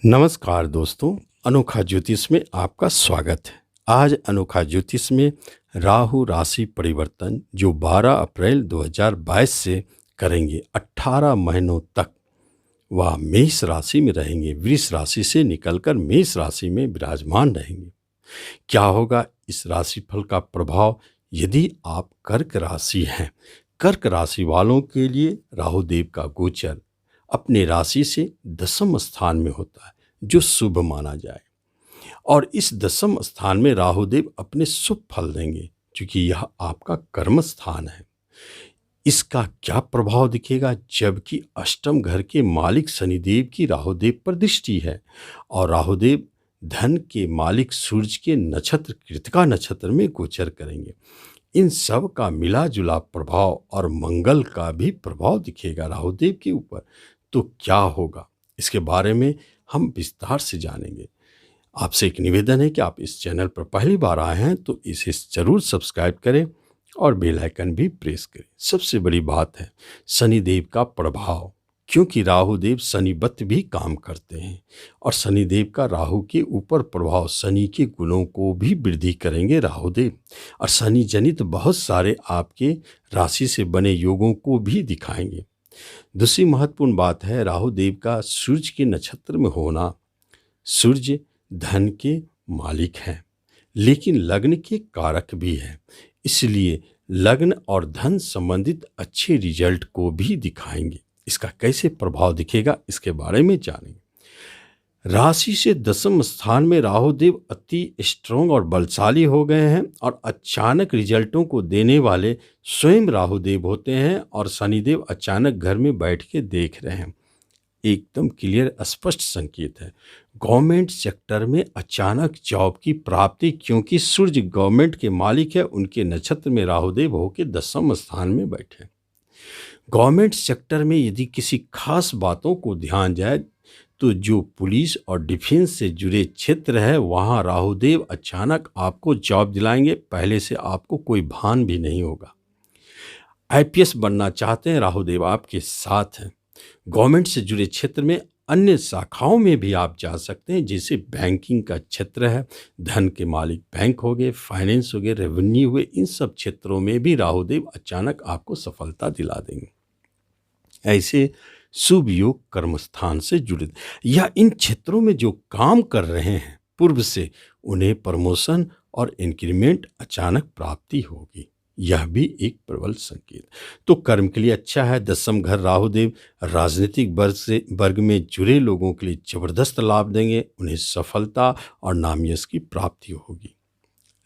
नमस्कार दोस्तों, अनोखा ज्योतिष में आपका स्वागत है। आज अनोखा ज्योतिष में राहु राशि परिवर्तन जो 12 अप्रैल 2022 से करेंगे 18 महीनों तक वह मेष राशि में रहेंगे। वृष राशि से निकलकर मेष राशि में विराजमान रहेंगे। क्या होगा इस राशिफल का प्रभाव यदि आप कर्क राशि हैं? कर्क राशि वालों के लिए राहु देव का गोचर अपने राशि से दसम स्थान में होता है जो शुभ माना जाए, और इस दसम स्थान में राहु देव अपने शुभ फल देंगे क्योंकि यह आपका कर्म स्थान है। इसका क्या प्रभाव दिखेगा जबकि अष्टम घर के मालिक शनिदेव की राहुदेव पर दृष्टि है और राहुदेव धन के मालिक सूर्य के नक्षत्र कृतिका नक्षत्र में गोचर करेंगे। इन सब का मिला जुला प्रभाव और मंगल का भी प्रभाव दिखेगा राहुदेव के ऊपर। तो क्या होगा इसके बारे में हम विस्तार से जानेंगे। आपसे एक निवेदन है कि आप इस चैनल पर पहली बार आए हैं तो इसे जरूर सब्सक्राइब करें और बेल आइकन भी प्रेस करें। सबसे बड़ी बात है शनिदेव का प्रभाव, क्योंकि राहुदेव शनिवत भी काम करते हैं और शनिदेव का राहु के ऊपर प्रभाव शनि के गुणों को भी वृद्धि करेंगे राहुदेव, और शनि जनित बहुत सारे आपके राशि से बने योगों को भी दिखाएंगे। दूसरी महत्वपूर्ण बात है राहुदेव का सूर्य के नक्षत्र में होना। सूर्य धन के मालिक हैं लेकिन लग्न के कारक भी हैं, इसलिए लग्न और धन संबंधित अच्छे रिजल्ट को भी दिखाएंगे। इसका कैसे प्रभाव दिखेगा इसके बारे में जानेंगे। राशि से दसम स्थान में राहुदेव अति स्ट्रॉन्ग और बलशाली हो गए हैं और अचानक रिजल्टों को देने वाले स्वयं राहुदेव होते हैं और शनिदेव अचानक घर में बैठ के देख रहे हैं। एकदम क्लियर स्पष्ट संकेत है गवर्नमेंट सेक्टर में अचानक जॉब की प्राप्ति, क्योंकि सूर्य गवर्नमेंट के मालिक है, उनके नक्षत्र में राहुदेव होकर दसम स्थान में बैठे। गवर्नमेंट सेक्टर में यदि किसी खास बातों को ध्यान जाए तो जो पुलिस और डिफेंस से जुड़े क्षेत्र है वहाँ राहुदेव अचानक आपको जॉब दिलाएंगे, पहले से आपको कोई भान भी नहीं होगा। आईपीएस बनना चाहते हैं राहुदेव आपके साथ हैं। गवर्नमेंट से जुड़े क्षेत्र में अन्य शाखाओं में भी आप जा सकते हैं, जैसे बैंकिंग का क्षेत्र है, धन के मालिक बैंक हो गए, फाइनेंस हो गए, रेवेन्यू हुए, इन सब क्षेत्रों में भी राहुदेव अचानक आपको सफलता दिला देंगे। ऐसे शुभ योग कर्मस्थान से जुड़े या इन क्षेत्रों में जो काम कर रहे हैं पूर्व से उन्हें प्रमोशन और इंक्रीमेंट अचानक प्राप्ति होगी, यह भी एक प्रबल संकेत। तो कर्म के लिए अच्छा है। दसम घर राहुदेव राजनीतिक वर्ग में जुड़े लोगों के लिए जबरदस्त लाभ देंगे, उन्हें सफलता और नाम यश की प्राप्ति होगी।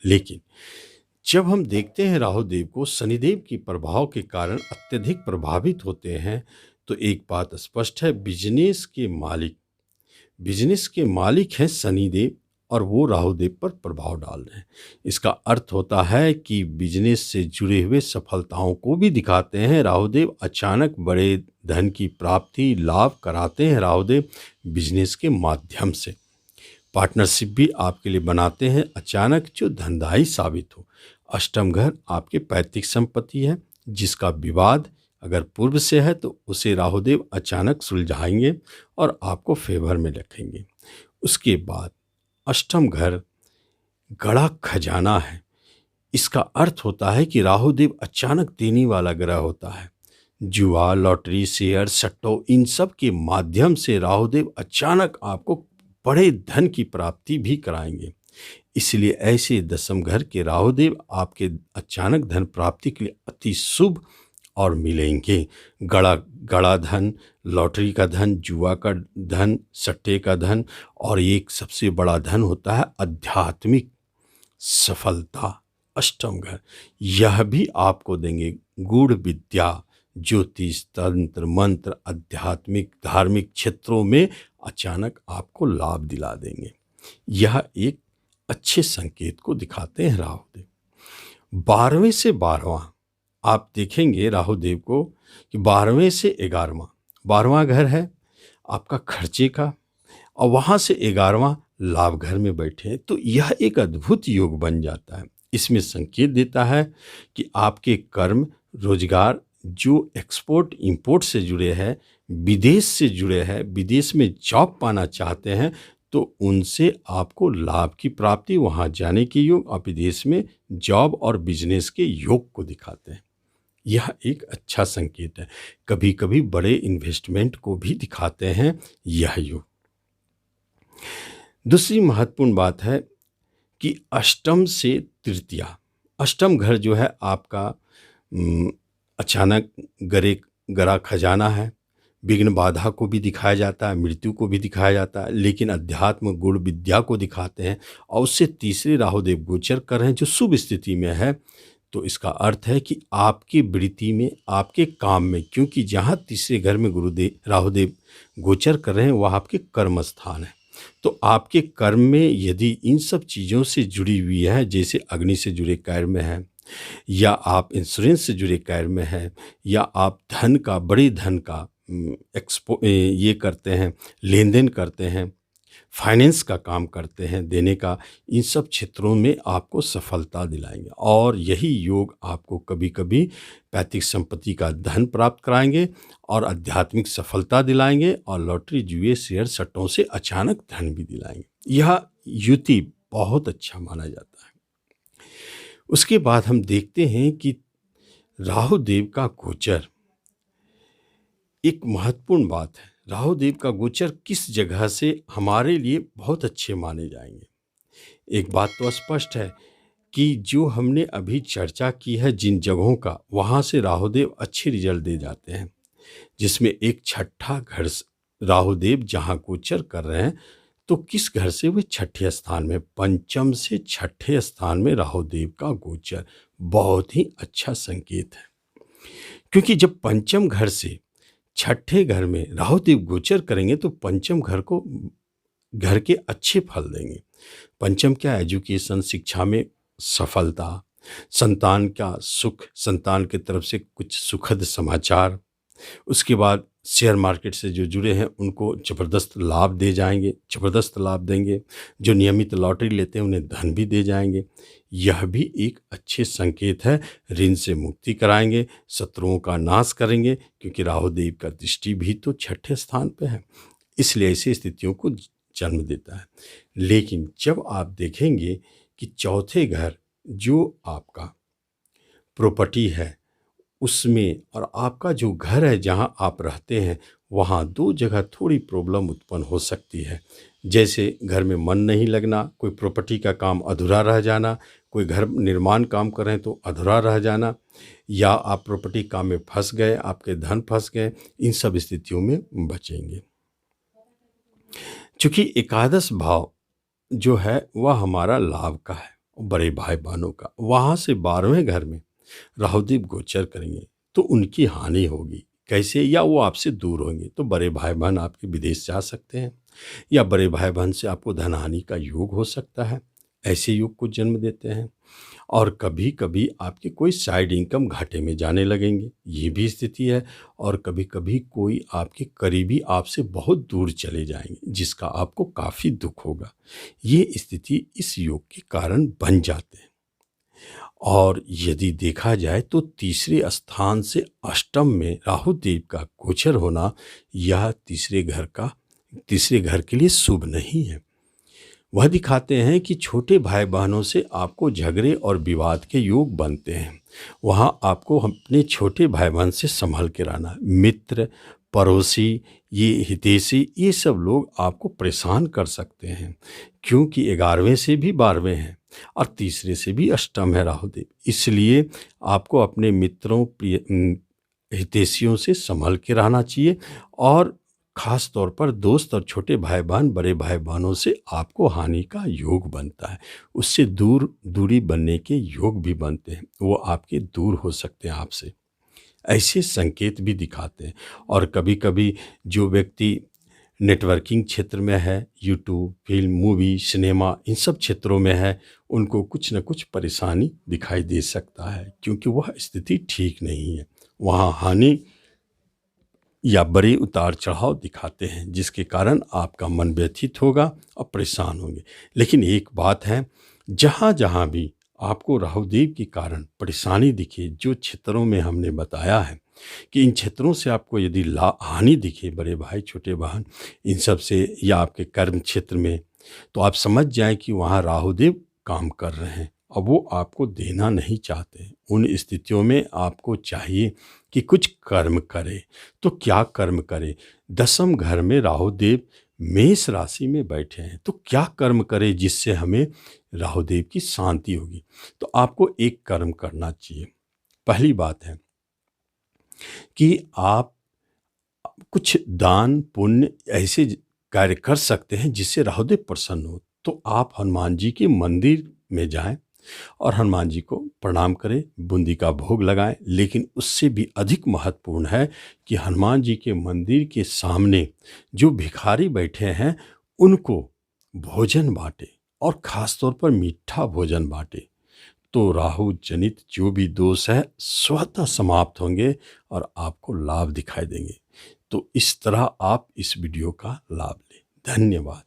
लेकिन जब हम देखते हैं राहुदेव को शनिदेव के प्रभाव के कारण अत्यधिक प्रभावित होते हैं तो एक बात स्पष्ट है, बिजनेस के मालिक हैं शनिदेव और वो राहुदेव पर प्रभाव डाल रहे हैं। इसका अर्थ होता है कि बिजनेस से जुड़े हुए सफलताओं को भी दिखाते हैं राहुदेव। अचानक बड़े धन की प्राप्ति लाभ कराते हैं राहुदेव बिजनेस के माध्यम से। पार्टनरशिप भी आपके लिए बनाते हैं अचानक जो धनदायी साबित हो। अष्टम घर आपके पैतृक संपत्ति है, जिसका विवाद अगर पूर्व से है तो उसे राहुदेव अचानक सुलझाएंगे और आपको फेवर में रखेंगे। उसके बाद अष्टम घर गड़ा खजाना है। इसका अर्थ होता है कि राहुदेव अचानक देने वाला ग्रह होता है। जुआ, लॉटरी, शेयर, सट्टो, इन सब के माध्यम से राहुदेव अचानक आपको बड़े धन की प्राप्ति भी कराएंगे। इसलिए ऐसे दसम घर के राहुदेव आपके अचानक धन प्राप्ति के लिए अति शुभ और मिलेंगे। गड़ा धन, लॉटरी का धन, जुआ का धन, सट्टे का धन, और एक सबसे बड़ा धन होता है आध्यात्मिक सफलता। अष्टम घर यह भी आपको देंगे। गूढ़ विद्या, ज्योतिष, तंत्र मंत्र, आध्यात्मिक धार्मिक क्षेत्रों में अचानक आपको लाभ दिला देंगे। यह एक अच्छे संकेत को दिखाते हैं राहुदेव। 12वें से 12वां आप देखेंगे राहुदेव को कि 12वें से 11वां, 12वां घर है आपका खर्चे का और वहाँ से 11वां लाभ घर में बैठे हैं, तो यह एक अद्भुत योग बन जाता है। इसमें संकेत देता है कि आपके कर्म, रोजगार जो एक्सपोर्ट इंपोर्ट से जुड़े हैं, विदेश से जुड़े हैं, विदेश में जॉब पाना चाहते हैं, तो उनसे आपको लाभ की प्राप्ति, वहाँ जाने के योग और विदेश में जॉब और बिजनेस के योग को दिखाते हैं। यह एक अच्छा संकेत है। कभी कभी बड़े इन्वेस्टमेंट को भी दिखाते हैं यह योग। दूसरी महत्वपूर्ण बात है कि अष्टम से तृतीया, अष्टम घर जो है आपका अचानक गरा खजाना है, विघ्न बाधा को भी दिखाया जाता है, मृत्यु को भी दिखाया जाता है, लेकिन अध्यात्म गुण विद्या को दिखाते हैं। और उससे तीसरे राहुदेव गोचर कर रहे हैं जो शुभ स्थिति में है, तो इसका अर्थ है कि आपकी वृत्ति में, आपके काम में, क्योंकि जहाँ तीसरे घर में राहुदेव गोचर कर रहे हैं वह आपके कर्म स्थान है, तो आपके कर्म में यदि इन सब चीज़ों से जुड़ी हुई है, जैसे अग्नि से जुड़े कार्य में है, या आप इंश्योरेंस से जुड़े कार्य में है, या आप धन का, बड़े धन का ये करते हैं, लेन देन करते हैं, फाइनेंस का काम करते हैं, देने का, इन सब क्षेत्रों में आपको सफलता दिलाएंगे। और यही योग आपको कभी कभी पैतृक संपत्ति का धन प्राप्त कराएंगे और आध्यात्मिक सफलता दिलाएंगे, और लॉटरी, जुए, शेयर, सट्टों से अचानक धन भी दिलाएंगे। यह युति बहुत अच्छा माना जाता है। उसके बाद हम देखते हैं कि राहु देव का गोचर एक महत्वपूर्ण बात है। राहु देव का गोचर किस जगह से हमारे लिए बहुत अच्छे माने जाएंगे। एक बात तो स्पष्ट है कि जो हमने अभी चर्चा की है जिन जगहों का, वहाँ से राहुदेव अच्छे रिजल्ट दे जाते हैं, जिसमें एक छठा घर राहुदेव जहाँ गोचर कर रहे हैं, तो किस घर से वे छठे स्थान में, पंचम से छठे स्थान में राहुदेव का गोचर बहुत ही अच्छा संकेत है। क्योंकि जब पंचम घर से छठे घर में राहुदेव गोचर करेंगे तो पंचम घर के अच्छे फल देंगे। पंचम क्या, एजुकेशन, शिक्षा में सफलता, संतान का सुख, संतान की तरफ से कुछ सुखद समाचार, उसके बाद शेयर मार्केट से जो जुड़े हैं उनको ज़बरदस्त लाभ दे जाएंगे, ज़बरदस्त लाभ देंगे। जो नियमित लॉटरी लेते हैं उन्हें धन भी दे जाएंगे। यह भी एक अच्छे संकेत है। ऋण से मुक्ति कराएंगे, शत्रुओं का नाश करेंगे, क्योंकि राहुदेव का दृष्टि भी तो छठे स्थान पे है, इसलिए ऐसी स्थितियों को जन्म देता है। लेकिन जब आप देखेंगे कि चौथे घर जो आपका प्रॉपर्टी है उसमें, और आपका जो घर है जहां आप रहते हैं, वहां दो जगह थोड़ी प्रॉब्लम उत्पन्न हो सकती है। जैसे घर में मन नहीं लगना, कोई प्रॉपर्टी का काम अधूरा रह जाना, कोई घर निर्माण काम कर रहे हैं तो अधूरा रह जाना, या आप प्रॉपर्टी काम में फंस गए, आपके धन फंस गए, इन सब स्थितियों में बचेंगे। चूँकि एकादश भाव जो है वह हमारा लाभ का है, बड़े भाई बहनों का, वहाँ से 12वें घर में राहुदेव गोचर करेंगे तो उनकी हानि होगी। कैसे, या वो आपसे दूर होंगे, तो बड़े भाई बहन आपके विदेश जा सकते हैं, या बड़े भाई बहन से आपको धन हानि का योग हो सकता है, ऐसे योग को जन्म देते हैं। और कभी कभी आपकी कोई साइड इनकम घाटे में जाने लगेंगे, ये भी स्थिति है। और कभी कभी कोई आपके करीबी आपसे बहुत दूर चले जाएंगे, जिसका आपको काफ़ी दुख होगा। ये स्थिति इस योग के कारण बन जाते हैं। और यदि देखा जाए तो तीसरे स्थान से अष्टम में राहु देव का गोचर होना, यह तीसरे घर के लिए शुभ नहीं है। वह दिखाते हैं कि छोटे भाई बहनों से आपको झगड़े और विवाद के योग बनते हैं। वहाँ आपको अपने छोटे भाई बहन से संभल के रहना। मित्र, पड़ोसी, ये हितैषी, ये सब लोग आपको परेशान कर सकते हैं, क्योंकि 11वें से भी 12वें हैं और तीसरे से भी अष्टम है राहुदेव। इसलिए आपको अपने मित्रों, हितैषियों से संभल के रहना चाहिए। और ख़ास तौर पर दोस्त और छोटे भाई बहन, बड़े भाई बहनों से आपको हानि का योग बनता है, उससे दूरी बनने के योग भी बनते हैं, वो आपके दूर हो सकते हैं आपसे। ऐसे संकेत भी दिखाते हैं। और कभी कभी जो व्यक्ति नेटवर्किंग क्षेत्र में है, यूट्यूब, फिल्म, मूवी, सिनेमा, इन सब क्षेत्रों में है, उनको कुछ न कुछ परेशानी दिखाई दे सकता है, क्योंकि वह स्थिति ठीक नहीं है। वहाँ हानि या बड़े उतार चढ़ाव दिखाते हैं, जिसके कारण आपका मन व्यथित होगा और परेशान होंगे। लेकिन एक बात है, जहाँ जहाँ भी आपको राहुदेव के कारण परेशानी दिखे, जो क्षेत्रों में हमने बताया है, कि इन क्षेत्रों से आपको यदि हानि दिखे, बड़े भाई छोटे बहन, इन सब से, या आपके कर्म क्षेत्र में, तो आप समझ जाएं कि वहाँ राहुदेव काम कर रहे हैं और वो आपको देना नहीं चाहते। उन स्थितियों में आपको चाहिए कि कुछ कर्म करे। तो क्या कर्म करे? दसम घर में राहुदेव मेष राशि में बैठे हैं, तो क्या कर्म करे जिससे हमें राहुदेव की शांति होगी? तो आपको एक कर्म करना चाहिए। पहली बात है कि आप कुछ दान पुण्य ऐसे कार्य कर सकते हैं जिससे राहुदेव प्रसन्न हो। तो आप हनुमान जी के मंदिर में जाएं और हनुमान जी को प्रणाम करें, बूंदी का भोग लगाएं। लेकिन उससे भी अधिक महत्वपूर्ण है कि हनुमान जी के मंदिर के सामने जो भिखारी बैठे हैं उनको भोजन बांटे, और ख़ास तौर पर मीठा भोजन बांटे। तो राहु जनित जो भी दोष है स्वतः समाप्त होंगे और आपको लाभ दिखाई देंगे। तो इस तरह आप इस वीडियो का लाभ लें। धन्यवाद।